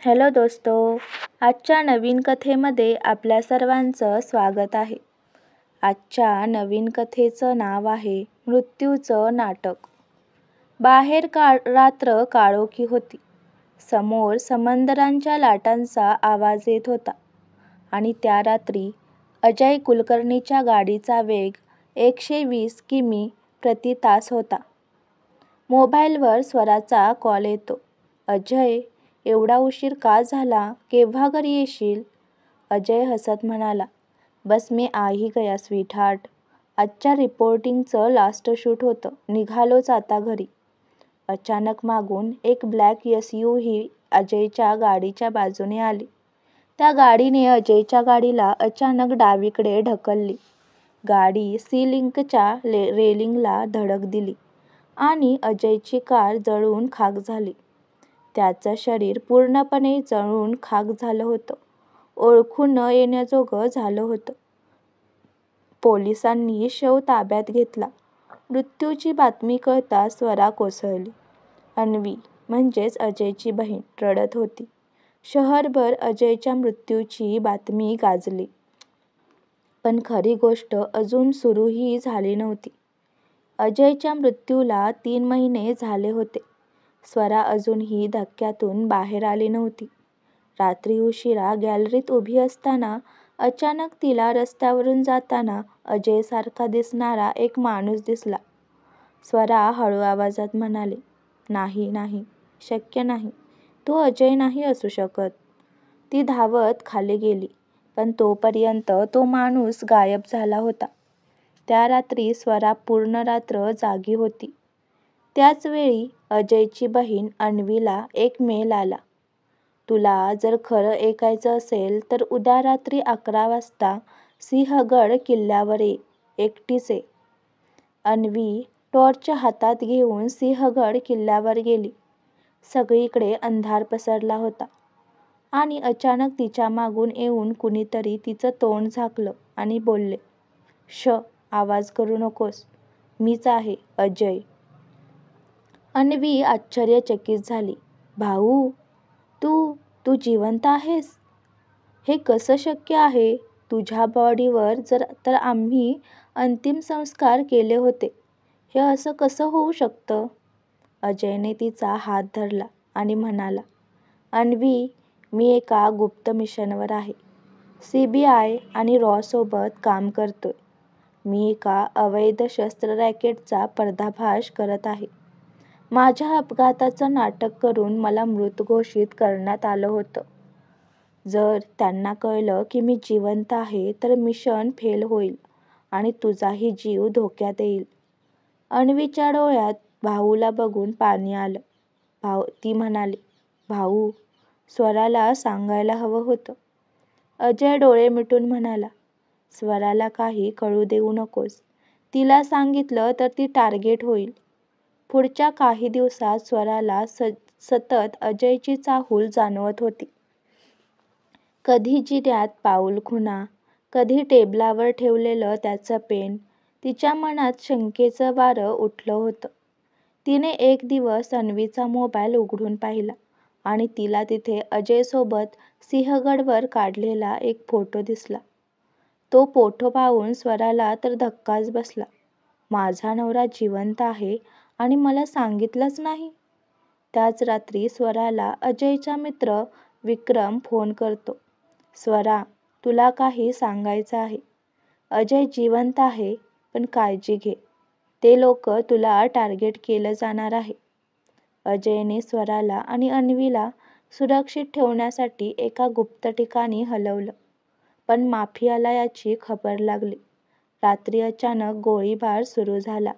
Hello दोस्तो, आजच्या नवीन कथेमध्ये आपल्या सर्वांचं स्वागत आहे. आजच्या नवीन कथेचं नाव आहे मृत्यूचं नाटक. बाहेर रात्र काळोखी होती. समोर समंदराच्या लाटांचा आवाज येत होता आणि त्या रात्री अजय कुलकर्णीच्या गाडीचा वेग 120 किमी प्रति तास होता. मोबाईलवर स्वराचा कॉल येतो. अजय, एवढा उशीर का झाला? केव्हा घरी येशील? अजय हसत म्हणाला, बस मी आ ही गया स्वीटहार्ट. आजच्या रिपोर्टिंगचं लास्ट शूट होतं. निघालोच आता घरी. अचानक मागून एक ब्लॅक SUV अजयच्या गाडीच्या बाजूने आली. त्या गाडीने अजयच्या गाडीला अचानक डावीकडे ढकलली. गाडी सी-लिंकच्या रेलिंगला धडक दिली आणि अजयची कार जळून खाक झाली. त्याचं शरीर पूर्णपणे जळून खाक झालं होतं. ओळखू न येण्याजोगं झालं होतं. पोलिसांनी शव ताब्यात घेतला. मृत्यूची बातमी कळताच स्वरा कोसळली. अन्वी म्हणजेच अजयची बहीण रडत होती. शहरभर अजयच्या मृत्यूची बातमी गाजली. पण खरी गोष्ट अजून सुरूही झाली नव्हती. अजयच्या मृत्यूला 3 महिने झाले होते. स्वरा अजूनही धक्क्यातून बाहेर आली नव्हती. रात्री उशिरा गॅलरीत उभी असताना अचानक तिला रस्त्यावरून जाताना अजयसारखा दिसणारा एक माणूस दिसला. स्वरा हळू आवाजात म्हणाली, नाही नाही, शक्य नाही. तो अजय नाही असू शकत. ती धावत खाली गेली, पण तोपर्यंत तो माणूस गायब झाला होता. त्या रात्री स्वरा पूर्ण रात्र जागी होती. त्याच वेळी अजयची बहीण अन्वीला एक मेल आला. तुला जर खरं ऐकायचं असेल तर उद्या रात्री 11 वाजता सिंहगड किल्ल्यावर ये, एकटीच ये. अन्वी टॉर्च हातात घेऊन सिंहगड किल्ल्यावर गेली. सगळीकडे अंधार पसरला होता आणि अचानक तिच्या मागून येऊन कुणीतरी तिचं तोंड झाकलं आणि बोलले, आवाज करू नकोस. मीच आहे, अजय. अन्वी आश्चर्यचकित झाली. भाऊ, तू जिवंत आहेस? हे कसं शक्य आहे? तुझ्या बॉडीवर तर आम्ही अंतिम संस्कार केले होते. हे असं कसं होऊ शकतं? अजयने तिचा हात धरला आणि म्हणाला, अन्वी, मी एका गुप्त मिशनवर आहे. CBI आणि रॉसोबत काम करतोय. मी एका अवैध शस्त्र रॅकेटचा पर्दाफाश करत आहे. माझ्या अपघाताचं नाटक करून मला मृत घोषित करण्यात आलं होतं. जर त्यांना कळलं की मी जिवंत आहे तर मिशन फेल होईल आणि तुझाही जीव धोक्यात येईल. अन्वीच्या डोळ्यात भाऊला बघून पाणी आलं. ती म्हणाली, भाऊ, स्वराला सांगायला हवं होतं. अजय डोळे मिटून म्हणाला, स्वराला काही कळू देऊ नकोस. तिला सांगितलं तर ती टार्गेट होईल. पुढच्या काही दिवसात स्वराला सतत अजयची चाहूल जाणवत होती. कधी जिन्यात पाऊलखुणा, कधी टेबलावर ठेवलेलं त्याचं पेन. तिच्या मनात शंकेचं वारं उठलं होतं. तिने एक दिवस अन्वीचा मोबाईल उघडून पाहिला आणि तिला तिथे अजयसोबत सिंहगडवर काढलेला एक फोटो दिसला. तो फोटो पाहून स्वराला तर धक्काच बसला. माझा नवरा जिवंत आहे आणि मला सांगितलंच नाही. त्याच रात्री स्वराला अजयचा मित्र विक्रम फोन करतो. स्वरा, तुला काही सांगायचं आहे. अजय जिवंत आहे, पण काळजी घे. ते लोक तुला टार्गेट केलं जाणार आहे. अजयने स्वराला आणि अन्वीला सुरक्षित ठेवण्यासाठी एका गुप्त ठिकाणी हलवलं. पण माफियाला याची खबर लागली. रात्री अचानक गोळीबार सुरू झाला.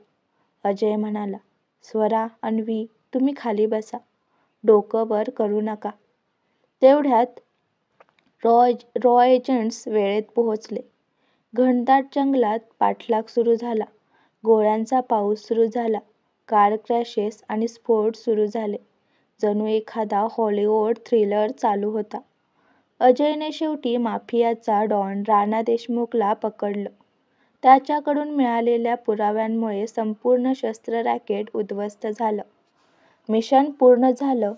अजय म्हणाला, स्वरा, अन्वी, तुम्ही खाली बसा. डोकं वर करू नका. तेवढ्यात रॉ एजंट्स वेळेत पोहोचले. घनदाट जंगलात पाठलाग सुरू झाला. गोळ्यांचा पाऊस सुरू झाला. कार क्रॅशेस आणि स्फोट सुरू झाले. जणू एखादा हॉलिवूड थ्रिलर चालू होता. अजयने शेवटी माफियाचा डॉन राणा देशमुखला पकडलं. त्याच्याकडून मिळालेल्या पुराव्यांमुळे संपूर्ण शस्त्र रॅकेट उद्ध्वस्त झालं. मिशन पूर्ण झालं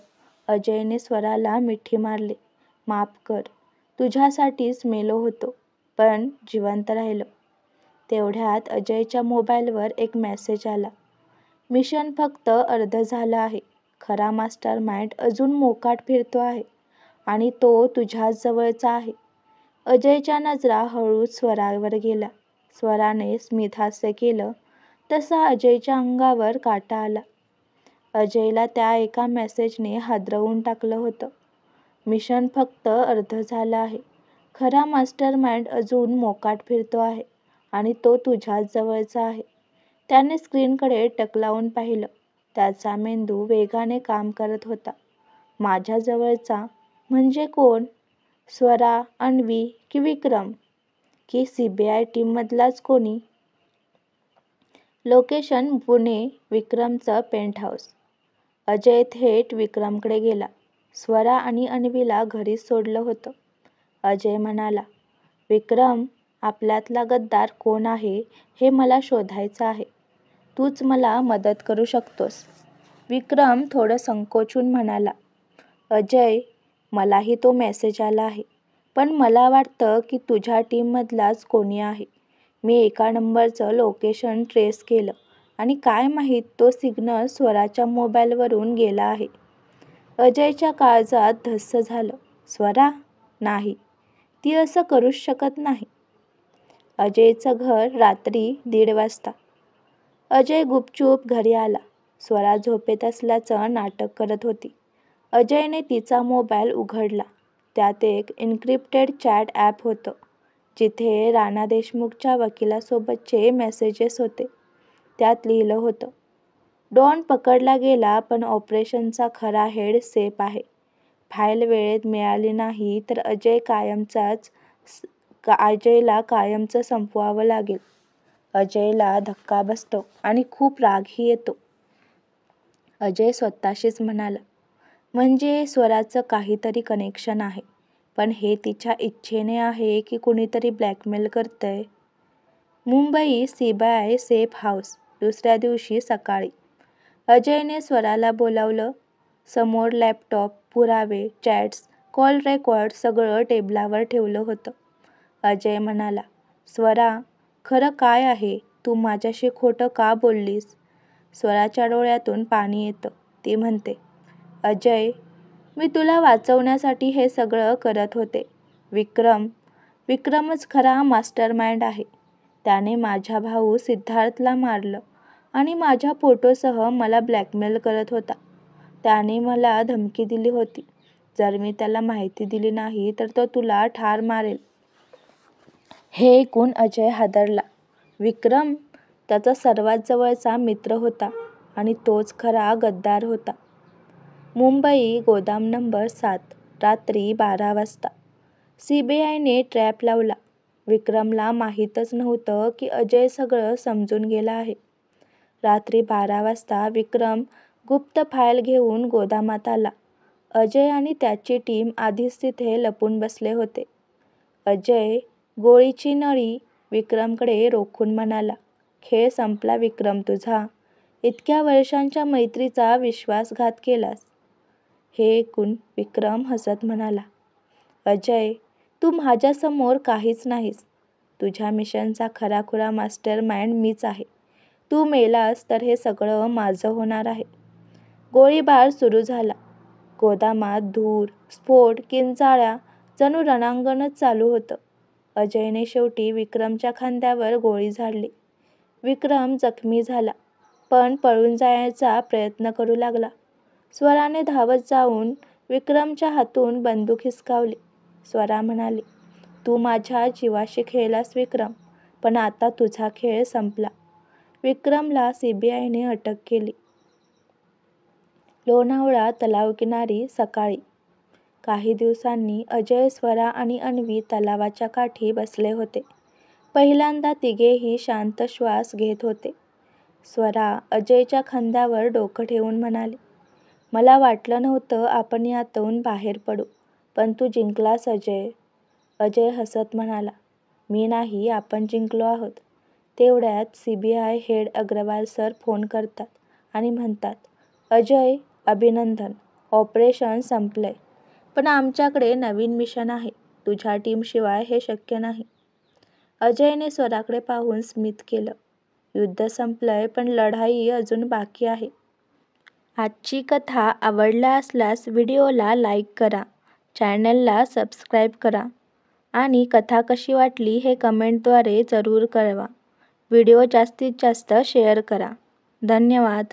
अजयने स्वराला मिठी मारली. माफ कर. तुझ्यासाठीच मेलो होतो, पण जिवंत राहिलो. तेवढ्यात अजयच्या मोबाईलवर एक मेसेज आला. मिशन फक्त अर्धं झालं आहे. खरा मास्टर माइंड अजून मोकाट फिरतो आहे आणि तो तुझ्याच जवळचा आहे. अजयच्या नजरा हळूच स्वरावर गेल्या. स्वराने स्मितहास्य केलं तसा अजयच्या अंगावर काटा आला. अजयला त्या एका मेसेजने हादरवून टाकलं होतं. मिशन फक्त अर्धं झालं आहे. खरा मास्टर माइंड अजून मोकाट फिरतो आहे आणि तो तुझ्याच जवळचा आहे. त्याने स्क्रीनकडे टक लावून पाहिलं. त्याचा मेंदू वेगाने काम करत होता. माझ्या जवळचा म्हणजे कोण? स्वरा, अन्वी की विक्रम? की CBI टीममधलाच कोणी? लोकेशन पुणे. विक्रमचं पेंटहाऊस. अजय थेट विक्रमकडे गेला. स्वरा आणि अन्वीला घरीच सोडलं होतं. अजय म्हणाला, विक्रम, आपल्यातला गद्दार कोण आहे हे मला शोधायचं आहे. तूच मला मदत करू शकतोस. विक्रम थोडं संकोचून म्हणाला, अजय, मलाही तो मेसेज आला आहे. पण मला वाटतं की तुझ्या टीममधलाच कोणी आहे. मी एका नंबरचं लोकेशन ट्रेस केलं आणि काय माहीत तो सिग्नल स्वराच्या मोबाईलवरून गेला आहे. अजयच्या काळजात धस्स झालं. स्वरा? नाही, ती असं करूच शकत नाही. अजयचं घर. रात्री 1:30 वाजता. अजय गुपचूप घरी आला. स्वरा झोपेत असल्याचं नाटक करत होती. अजयने तिचा मोबाईल उघडला. त्यात एक एन्क्रिप्टेड चॅट ॲप होतं, जिथे राणा देशमुखच्या वकिलासोबतचे मेसेजेस होते. त्यात लिहिलं होतं, डॉन पकडला गेला, पण ऑपरेशनचा खरा हेड सेफ आहे. फाईल वेळेत मिळाली नाही तर अजयला कायमचं संपवावं लागेल. अजयला धक्का बसतो आणि खूप रागही येतो. अजय स्वतःशीच म्हणाला, म्हणजे स्वराचं काहीतरी कनेक्शन आहे. पण हे तिच्या इच्छेने आहे की कुणीतरी ब्लॅकमेल करतंय? Mumbai CBI safe house. दुसऱ्या दिवशी सकाळी अजयने स्वराला बोलावलं. समोर लॅपटॉप, पुरावे, चॅट्स, कॉल रेकॉर्ड सगळं टेबलावर ठेवलं होतं. अजय म्हणाला, स्वरा, खरं काय आहे? तू माझ्याशी खोटं का बोललीस? स्वराच्या डोळ्यातून पाणी येतं. ती म्हणते, अजय, मी तुला वाचवण्यासाठी हे सगळं करत होते. विक्रमच खरा मास्टर माइंड आहे. त्याने माझा भाऊ सिद्धार्थला मारलं आणि माझ्या फोटोसह मला ब्लॅकमेल करत होता. त्याने मला धमकी दिली होती, जर मी त्याला माहिती दिली नाही तर तो तुला ठार मारेल. हे ऐकून अजय हादरला. विक्रम? त्याचा सर्वात जवळचा मित्र होता आणि तोच खरा गद्दार होता. मुंबई, गोदाम नंबर 7. रात्री 12 वाजता. CBIने ट्रॅप लावला. विक्रमला माहीतच नव्हतं की अजय सगळं समजून गेला आहे. रात्री 12 वाजता विक्रम गुप्त फाईल घेऊन गोदामात आला. अजय आणि त्याची टीम आधीच तिथे लपून बसले होते. अजय गोळीची नळी विक्रमकडे रोखून म्हणाला, खेळ संपला विक्रम तुझा. इतक्या वर्षांच्या मैत्रीचा विश्वासघात केलास. हे ऐकून विक्रम हसत म्हणाला, अजय, तू माझ्यासमोर काहीच नाहीस. तुझ्या मिशनचा खराखुरा मास्टर माइंड मीच आहे. तू मेलास तर हे सगळं माझं होणार आहे. गोळीबार सुरू झाला. गोदामात धूर, स्फोट, किंचाळ्या, जणू रणांगणच चालू होतं. अजयने शेवटी विक्रमच्या खांद्यावर गोळी झाडली. विक्रम जखमी झाला, पण पळून जायचा प्रयत्न करू लागला. स्वराने धावत जाऊन विक्रमच्या हातून बंदूक हिसकावली. स्वरा म्हणाली, तू माझ्या जीवाशी खेळलास विक्रम, पण आता तुझा खेळ संपला. विक्रमला CBIने अटक केली. लोणावळा तलावकिनारी. सकाळी. काही दिवसांनी अजय, स्वरा आणि अन्वी तलावाच्या काठी बसले होते. पहिल्यांदा तिघेही शांत श्वास घेत होते. स्वरा अजयच्या खांद्यावर डोकं ठेवून म्हणाली, मला वाटलं नव्हतं आपण यातून बाहेर पडू, पण तू जिंकलास अजय. अजय हसत म्हणाला, मी नाही, आपण जिंकलो आहोत. तेवढ्यात CBI head Agrawal sir phone करतात आणि म्हणतात, अजय, अभिनंदन. ऑपरेशन संपलंय, पण आमच्याकडे नवीन मिशन आहे. तुझ्या टीमशिवाय हे शक्य नाही. अजयने स्वराकडे पाहून स्मित केलं. युद्ध संपलंय, पण लढाई अजून बाकी आहे. आजची कथा आवडला असल्यास व्हिडिओला लाईक करा, चॅनलला सबस्क्राईब करा आणि कथा कशी वाटली हे कमेंटद्वारे जरूर कळवा. व्हिडिओ जास्तीत जास्त शेअर करा. धन्यवाद.